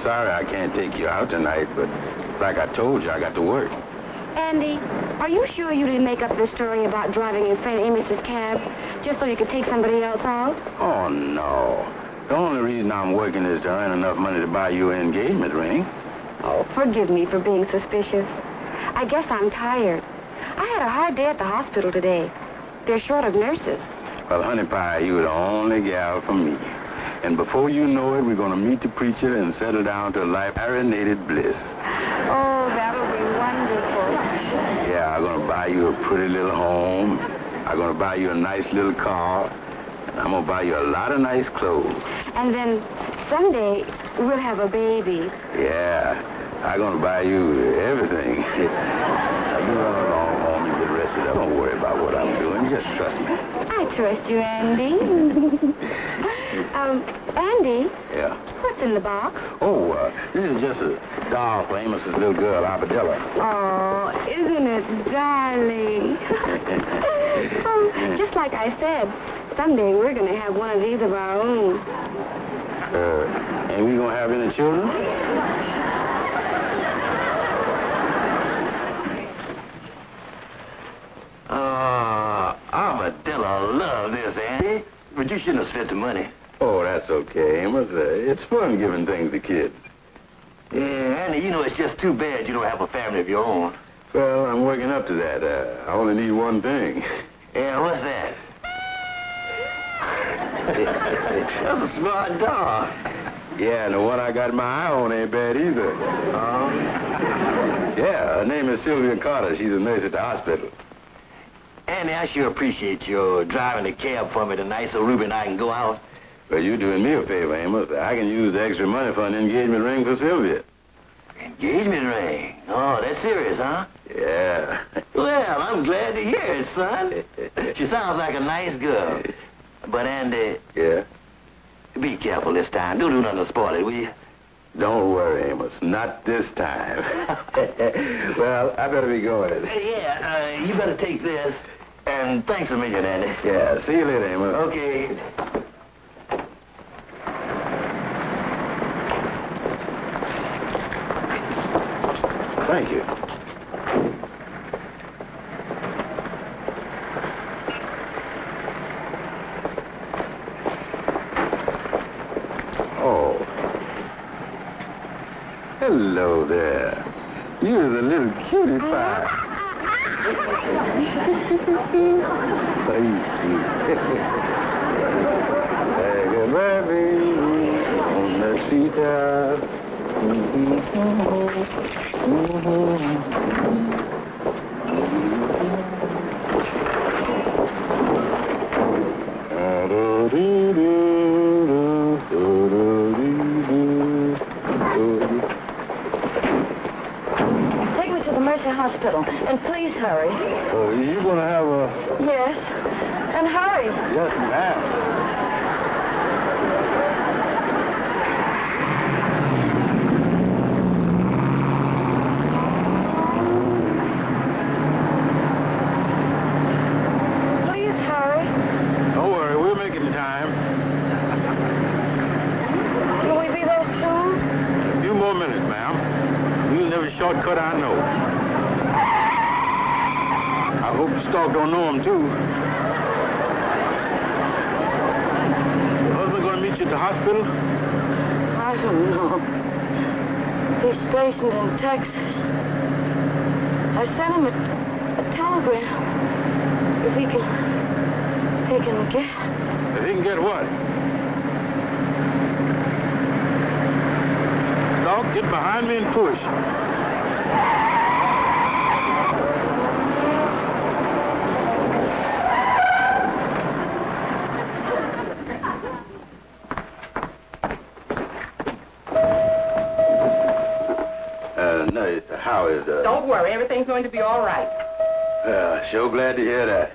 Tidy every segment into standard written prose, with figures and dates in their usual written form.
sorry I can't take you out tonight, but like I told you, I got to work. Andy, are you sure you didn't make up this story about driving in friend Amos's cab just so you could take somebody else out? Oh, no. The only reason I'm working is to earn enough money to buy you an engagement ring. Oh, forgive me for being suspicious. I guess I'm tired. I had a hard day at the hospital today. They're short of nurses. Well, honey pie, you're the only gal for me. And before you know it, we're going to meet the preacher and settle down to a life of marinated bliss. Oh, that'll be wonderful. Yeah, I'm going to buy you a pretty little home. I'm going to buy you a nice little car. And I'm going to buy you a lot of nice clothes. And then someday we'll have a baby. Yeah, I'm going to buy you everything. You run along home and get rested up. Don't worry about what I'm doing. Just trust me. I trust you, Andy. Andy? Yeah? What's in the box? Oh, this is just a doll for Amos's little girl, Abadella. Oh, isn't it darling? Oh, just like I said, someday we're going to have one of these of our own. Ain't we going to have any children? Abadella love this, Andy. But you shouldn't have spent the money. Oh, that's okay, Amos. It's fun giving things to kids. Yeah, Andy, you know, it's just too bad you don't have a family of your own. Well, I'm working up to that. I only need one thing. Yeah, what's that? That's a smart dog. Yeah, and the one I got my eye on ain't bad either. Yeah, her name is Sylvia Carter. She's a nurse at the hospital. Andy, I sure appreciate your driving the cab for me tonight so Ruby and I can go out. Well, you're doing me a favor, Amos. I can use the extra money for an engagement ring for Sylvia. Engagement ring? Oh, that's serious, huh? Yeah. Well, I'm glad to hear it, son. She sounds like a nice girl. But, Andy... Yeah? Be careful this time. Don't do nothing to spoil it, will you? Don't worry, Amos. Not this time. Well, I better be going. Yeah, you better take this. And thanks a million, Andy. Yeah, see you later, Amos. Okay. Thank you. Oh. Hello there. You're the little cutie pie. Thank you. Like a baby on the treetop. Take me to the Mercy Hospital, and please hurry. You gonna have a... Yes, and hurry. Yes, ma'am. Shortcut I know. I hope the stock don't know him, too. Your husband gonna meet you at the hospital? I don't know. He's stationed in Texas. I sent him a telegram. If he can get... If he can get what? Dog, get behind me and push. No, how is Don't worry, everything's going to be all right. Sure glad to hear that.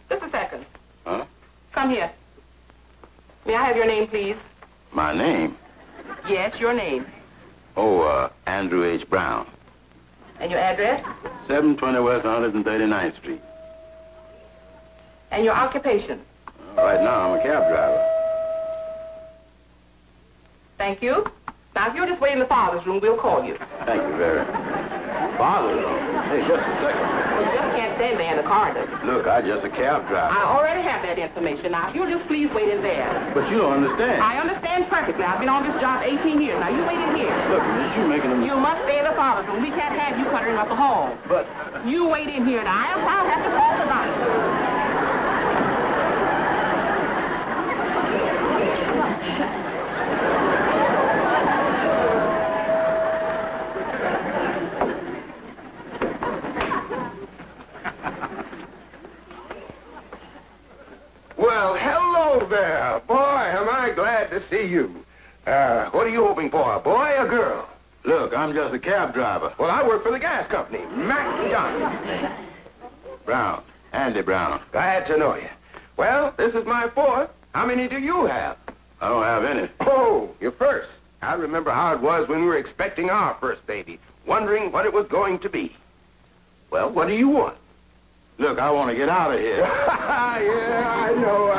Just a second. Huh? Come here. May I have your name, please? My name? Yes, your name. Oh, Andrew H. Brown. And your address? 720 West 139th Street. And your occupation? Right now, I'm a cab driver. Thank you. Now, if you'll just wait in the father's room, we'll call you. Thank you very much. Father, hey, just a second. Well, you just can't stand there in the corridor. Look, I'm just a cab driver. I already have that information. Now, if you'll just please wait in there. But you don't understand. I understand perfectly. I've been on this job 18 years. Now, you wait in here. Look, miss, you making a... You must stay in the father's room. We can't have you cluttering up the hall. But... You wait in here. Now, I'll have to call the doctor. Well, hello there. Boy, am I glad to see you. What are you hoping for, a boy or girl? Look, I'm just a cab driver. Well, I work for the gas company, Mac Johnson. Brown. Andy Brown. Glad to know you. Well, this is my fourth. How many do you have? I don't have any. Oh, your first. I remember how it was when we were expecting our first baby, wondering what it was going to be. Well, what do you want? Look, I want to get out of here. Yeah, I know.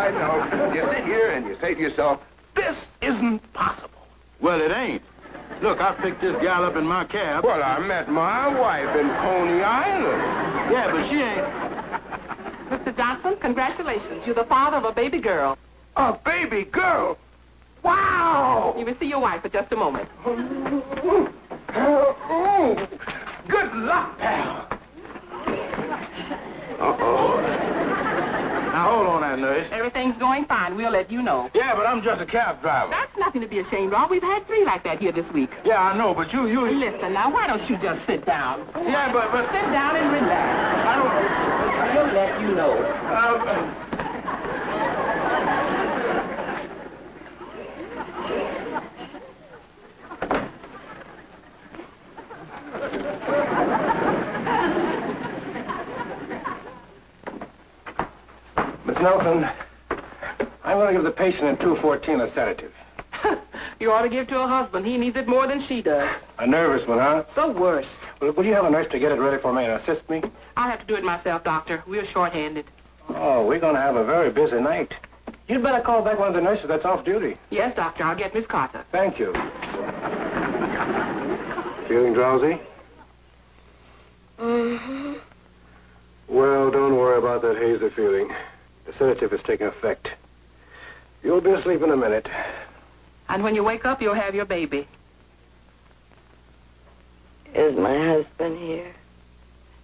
You sit here and you say to yourself, this isn't possible. Well, it ain't. Look, I picked this gal up in my cab. Well, I met my wife in Coney Island. Yeah, but she ain't... Mr. Johnson, congratulations. You're the father of a baby girl. A baby girl? Wow! You will see your wife for just a moment. Good luck, pal. Uh-oh. Now, hold on that, nurse. Everything's going fine. We'll let you know. Yeah, but I'm just a cab driver. That's nothing to be ashamed of. We've had 3 like that here this week. Yeah, I know, but you... Listen, now, why don't you just sit down? Yeah, but... Sit down and relax. I don't... We'll let you know. Miss Nelson, I'm going to give the patient in 214 a sedative. You ought to give to her husband. He needs it more than she does. A nervous one, huh? The worst. Well, will you have a nurse to get it ready for me and assist me? I'll have to do it myself, Doctor. We're short-handed. Oh, we're going to have a very busy night. You'd better call back one of the nurses that's off duty. Yes, Doctor. I'll get Miss Carter. Thank you. Feeling drowsy? Mm-hmm. Well, don't worry about that hazy feeling. The sedative is taking effect. You'll be asleep in a minute. And when you wake up, you'll have your baby. Is my husband here?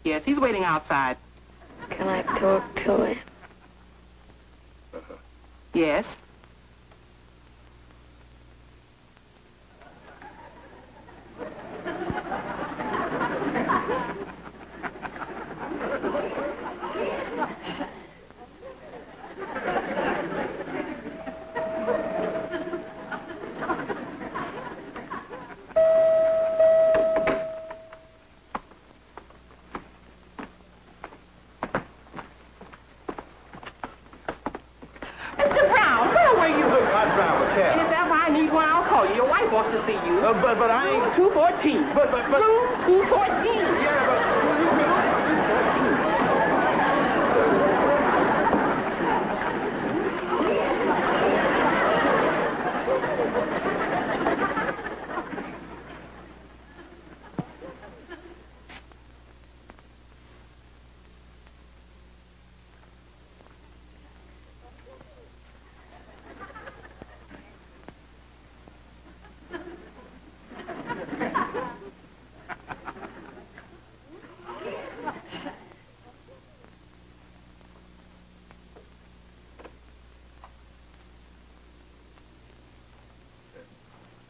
Yes, he's waiting outside. Can I talk to him? Yes. Mr. Brown, where were you? Look, I drive a And cab. if ever I need one, I'll call you. Your wife wants to see you. But I ain't... 214. But... Room 214. Yeah, but...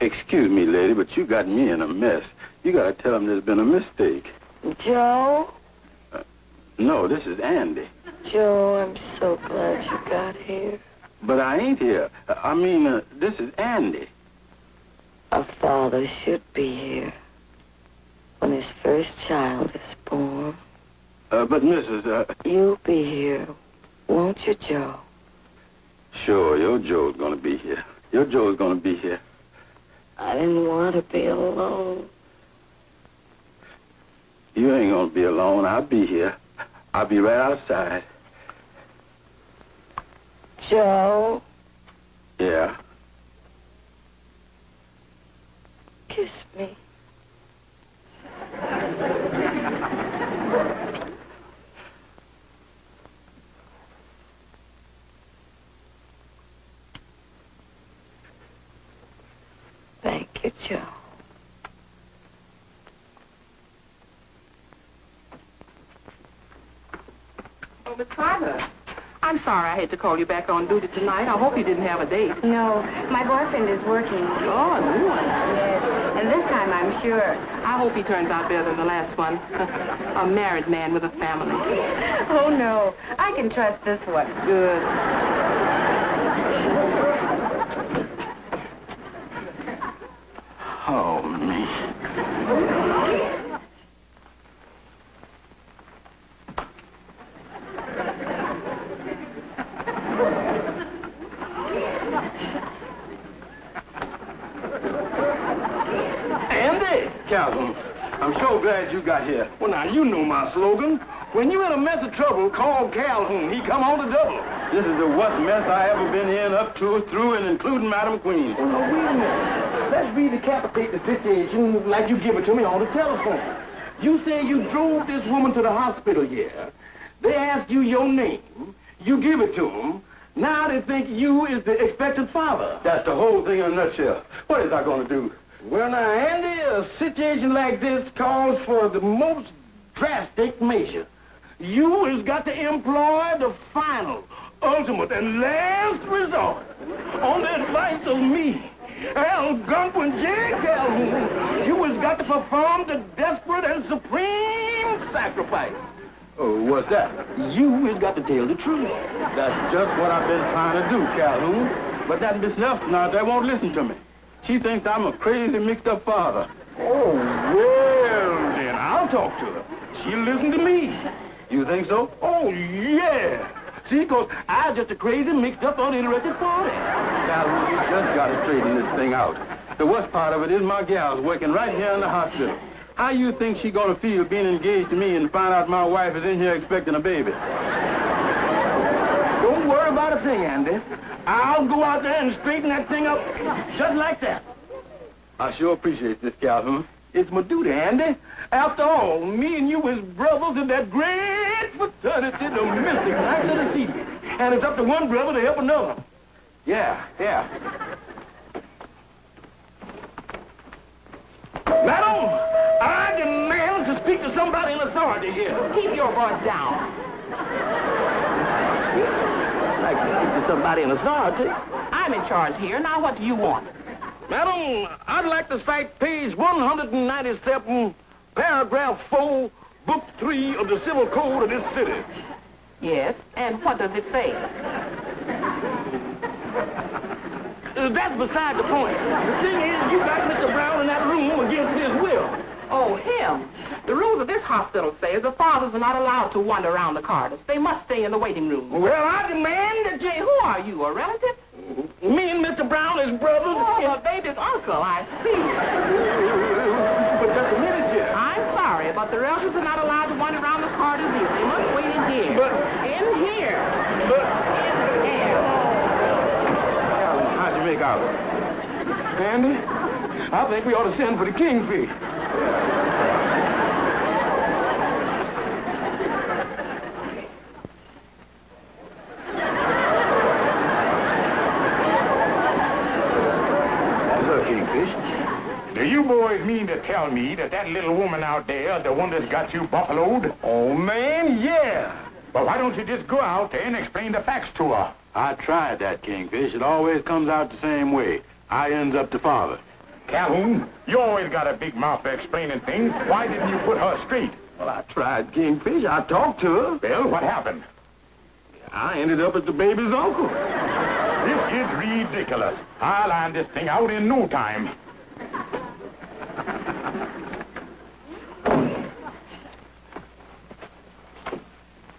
Excuse me, lady, but you got me in a mess. You gotta tell him there's been a mistake. Joe? No, this is Andy. Joe, I'm so glad you got here. But I ain't here. I mean, this is Andy. A father should be here when his first child is born. But Mrs., You'll be here, won't you, Joe? Sure, your Joe's gonna be here. Your Joe's gonna be here. I didn't want to be alone. You ain't gonna be alone. I'll be here. I'll be right outside. Joe? Yeah. future. Oh, Miss Carter. I'm sorry I had to call you back on duty tonight. I hope you didn't have a date. No, my boyfriend is working. Oh, a new one. Yes, and this time I'm sure. I hope he turns out better than the last one. A married man with a family. Oh, no, I can trust this one. Good. Oh, me. Andy! Calhoun, I'm so glad you got here. Well, now, you know my slogan. When you in a mess of trouble, call Calhoun. He come on the double. This is the worst mess I ever been in, up to, through, and including Madam Queen. Well, now, wait a minute. Let's redecapitate the situation like you give it to me on the telephone. You say you drove this woman to the hospital here. They asked you your name. You give it to them. Now they think you is the expected father. That's the whole thing in a nutshell. What is I going to do? Well, now, Andy, a situation like this calls for the most drastic measure. You has got to employ the final, ultimate, and last resort on the advice of me, Algonquin J. Calhoun. You has got to perform the desperate and supreme sacrifice. Oh, what's that? You has got to tell the truth. That's just what I've been trying to do, Calhoun. But that Miss Nelson out there won't listen to me. She thinks I'm a crazy, mixed-up father. Oh, well, then I'll talk to her. She'll listen to me. You think so? Oh, yeah. See, because I'm just a crazy, mixed-up, uninterested party. Calhoun, you just got to straighten this thing out. The worst part of it is my gal's working right here in the hospital. How you think she gonna feel being engaged to me and find out my wife is in here expecting a baby? Don't worry about a thing, Andy. I'll go out there and straighten that thing up just like that. I sure appreciate this, Calhoun. It's my duty, Andy. After all, me and you is brothers in that great fraternity, the Mystic Knights of the Sea. And it's up to one brother to help another. Yeah. Madam, I demand to speak to somebody in authority here. Keep your voice down. I'd like to speak to somebody in authority. I'm in charge here. Now, what do you want? Madam, I'd like to cite page 197, paragraph 4, book 3 of the Civil Code of this city. Yes, and what does it say? That's beside the point. The thing is, you got Mr. Brown in that room against his will. Oh, him. The rules of this hospital say the fathers are not allowed to wander around the corridors. They must stay in the waiting room. Well, I demand that Jay, who are you, a relative? me and Mr. Brown as brothers. Oh, your baby's uncle, I see. But just a minute here. I'm sorry, but the relatives are not allowed to wander around the corridors either. They must wait in here. But- In here. But, In here. How'd you make out? Andy, I think we ought to send for the kingfish. Look, Kingfish. Do you boys mean to tell me that that little woman out there, the one that's got you buffaloed? Oh, man, yeah. Well, why don't you just go out there and explain the facts to her? I tried that, Kingfish. It always comes out the same way. I ends up the father. Calhoun, you always got a big mouth for explaining things. Why didn't you put her straight? Well, I tried, Kingfish. I talked to her. Well, what happened? I ended up as the baby's uncle. This is ridiculous. I'll iron this thing out in no time.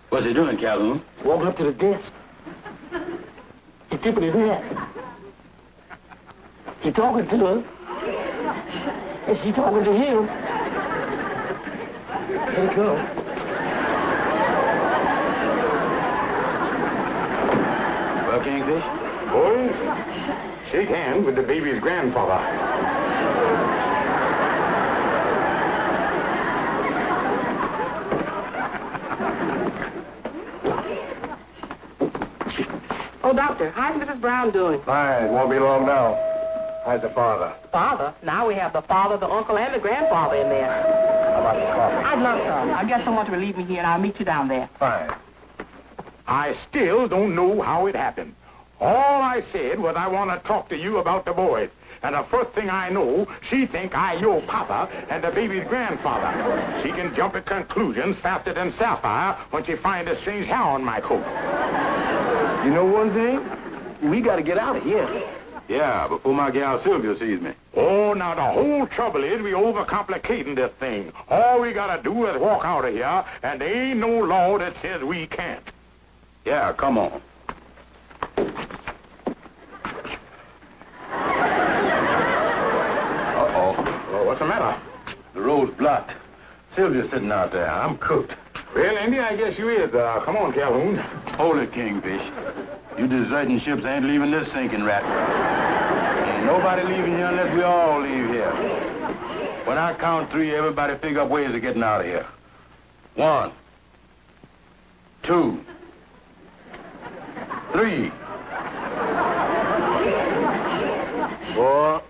What's he doing, Calhoun? Walking up to the desk. He's tipping his hat. He's talking to her. And she's talking to him. Here he comes. Well, Kingfish? Boys, shake hands with the baby's grandfather. Oh, doctor, how's Mrs. Brown doing? Fine. Won't be long now. How's the father? Father? Now we have the father, the uncle, and the grandfather in there. How about the coffee? I'd love some. I'll get someone to relieve me here, and I'll meet you down there. Fine. I still don't know how it happened. All I said was I want to talk to you about the boys. And the first thing I know, she think I your papa and the baby's grandfather. She can jump at conclusions faster than Sapphire when she finds a strange hair on my coat. You know one thing? We got to get out of here. Yeah, before my gal Sylvia sees me. Oh, now the whole trouble is we overcomplicating this thing. All we gotta do is walk out of here, and there ain't no law that says we can't. Yeah, come on. Oh, what's the matter? The road's blocked. Sylvia's sitting out there. I'm cooked. Well, Andy, I guess you is. Come on, Calhoun. Hold it, Kingfish. You deserting ships ain't leaving this sinking rat. Ain't nobody leaving here unless we all leave here. When I count 3, everybody figure up ways of getting out of here. 1, 2, 3. 4,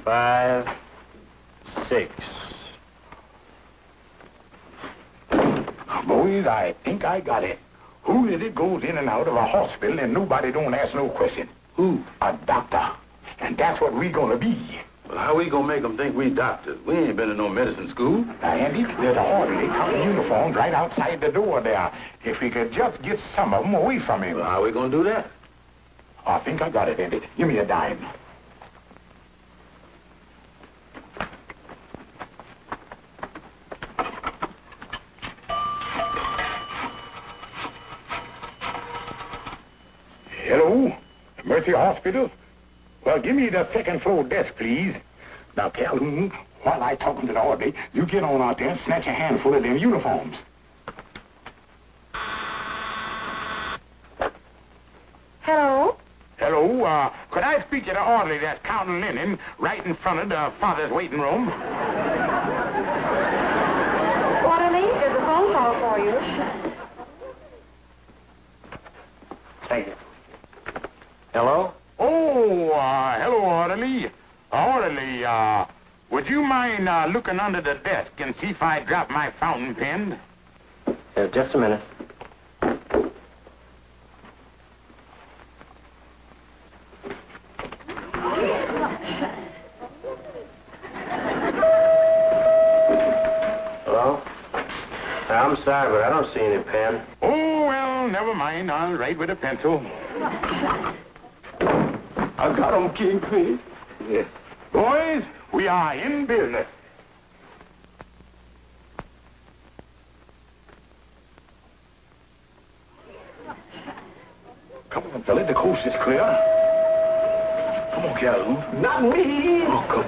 5, 6. Boys, I think I got it. Who is it goes in and out of a hospital and nobody don't ask no question? Who? A doctor. And that's what we gonna be. Well, how we gonna make them think we doctors? We ain't been to no medicine school. Now, Andy, there's a orderly counting uniforms right outside the door there. If we could just get some of them away from him. Well, how we gonna do that? I think I got it, Andy. Give me a dime. Hello? Mercy Hospital? Well, give me the second floor desk, please. Now, Calhoun, while I talking to the orderly, you get on out there and snatch a handful of them uniforms. Hello? Hello, could I speak to the orderly that's counting linen right in front of the father's waiting room? Orderly, there's a phone call for you. Thank you. Hello? Oh, hello, orderly. Orderly, would you mind looking under the desk and see if I drop my fountain pen? Just a minute. Hello? I'm sorry, but I don't see any pen. Oh, well, never mind. I'll write with a pencil. I got 'em, Kingfish. Yeah. Boys, we are in business. Come on, fella, the coast is clear. Come on, Calhoun. Not me. Oh, come on.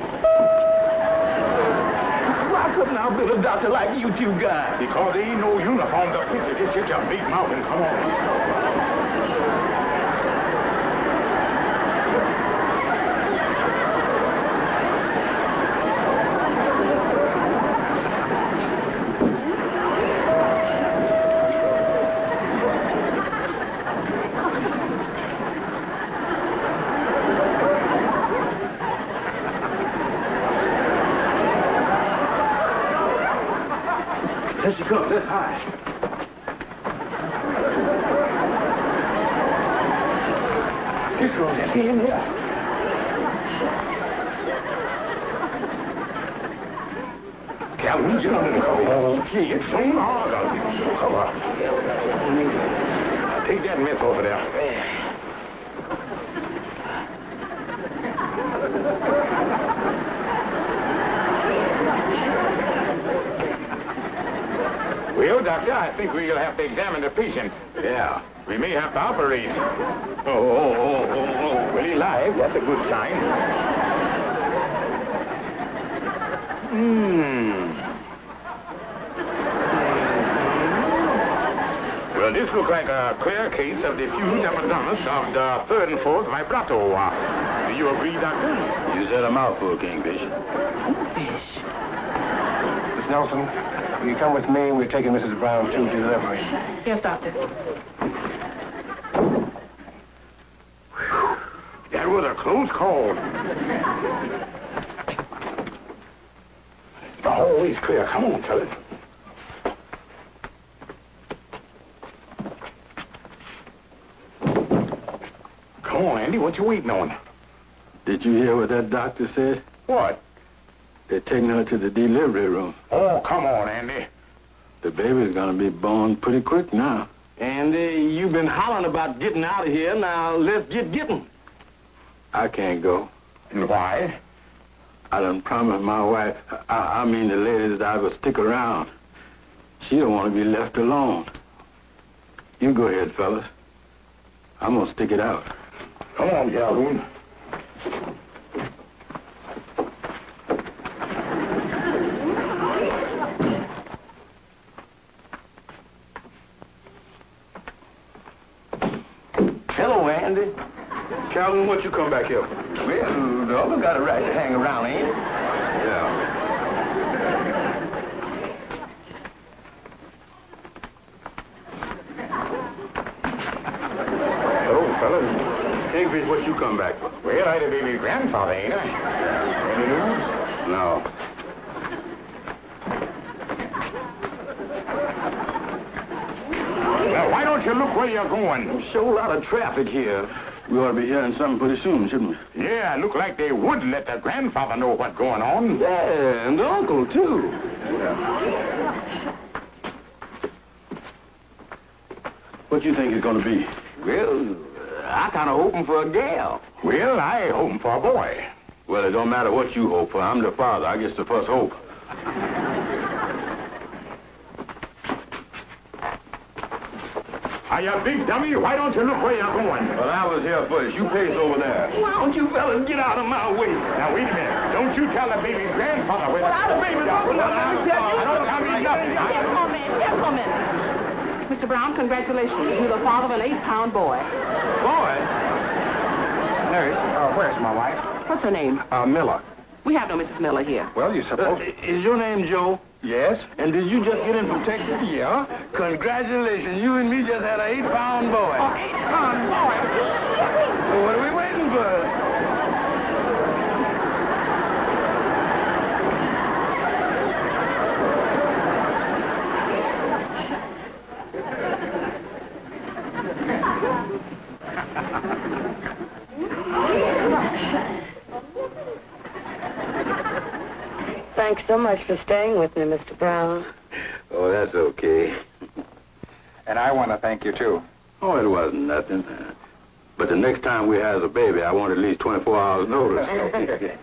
Why couldn't I be a doctor like you two guys? Because there ain't no uniform to fit you. Just get your big mouth and come on. There she comes. Let's hide. This girl's just in here. Calhoun, get under the coat. Okay, it's so hard. Come on. Take that mess over there. Well, Doctor, I think we'll have to examine the patient. Yeah. We may have to operate. Oh. Well, he's alive. That's a good sign. Well, this looks like a clear case of diffuse epidermis of the 3rd and 4th vibrato. Do you agree, Doctor? You said a mouthful, Kingfish. Miss Nelson, will you come with me? We're taking Mrs. Brown to delivery. Yes, Doctor. That was a close call. The hallway's clear. Come on, fellas. Come on, Andy. What you waiting on? Did you hear what that doctor said? What? They're taking her to the delivery room. Oh, come on, Andy. The baby's gonna be born pretty quick now. Andy, you've been hollering about getting out of here. Now, let's get getting. I can't go. And why? I done promised my wife, I mean the lady, that I would stick around. She don't want to be left alone. You go ahead, fellas. I'm gonna stick it out. Come on, Calhoun. Hello, Andy. Calvin, what you come back here? Well, the other got a right to hang around, ain't it? Yeah. Hello, fellas. Kingfish, what you come back for? Well, I the baby's grandfather, ain't I? Any news? No. Now, why don't you look where you're going? Sure a lot of traffic here. We ought to be hearing something pretty soon, shouldn't we? Yeah, look like they would let the grandfather know what's going on. Yeah, and the uncle, too. What you think it's gonna be? Well, I kind of hoping for a gal. Well, I hoping for a boy. Well, it don't matter what you hope for. I'm the father. I guess the first hope. Are you a big dummy? Why don't you look where you're going? Well, I was here first. You pace over there. Why don't you fellas get out of my way? Now, wait a minute. Don't you tell the baby's grandfather where... The baby's uncle, let me tell you. I don't mean nothing. Gentlemen. Mr. Brown, congratulations. You're the father of an 8-pound boy. Boy? Nurse, where's my wife? What's her name? Miller. We have no Mrs. Miller here. Well, you suppose... Is your name Joe? Yes? And did you just get in from Texas? Yeah. Congratulations. You and me just had an 8-pound boy. 8-pound boy? Well, what are we waiting for? Thanks so much for staying with me, Mr. Brown. Oh, that's okay. And I want to thank you, too. Oh, it wasn't nothing. But the next time we has a baby, I want at least 24 hours notice.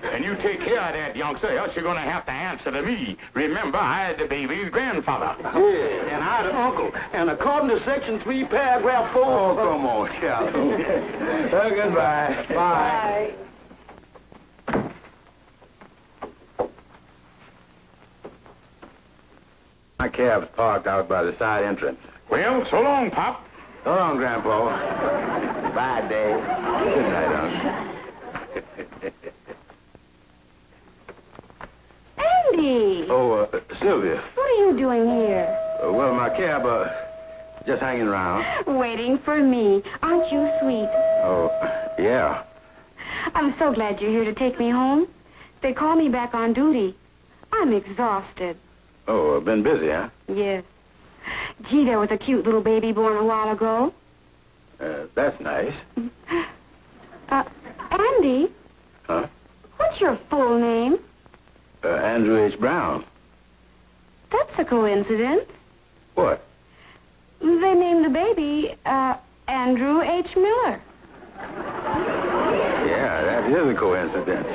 And you take care of that, youngster, else you're going to have to answer to me. Remember, I the baby's grandfather. Yeah, and I the uncle. And according to Section 3, Paragraph 4... Oh, come on, Calvin. Goodbye. Bye. My cab's parked out by the side entrance. Well, so long, Pop. So long, Grandpa. Bye, Dave. Good night, Uncle. Andy! Oh, Sylvia. What are you doing here? Well, my cab, just hanging around. Waiting for me. Aren't you sweet? Oh, yeah. I'm so glad you're here to take me home. They called me back on duty. I'm exhausted. Oh, been busy, huh? Yes. Gee, there was a cute little baby born a while ago. That's nice. Andy? Huh? What's your full name? Andrew H. Brown. That's a coincidence. What? They named the baby, Andrew H. Miller. Yeah, that is a coincidence.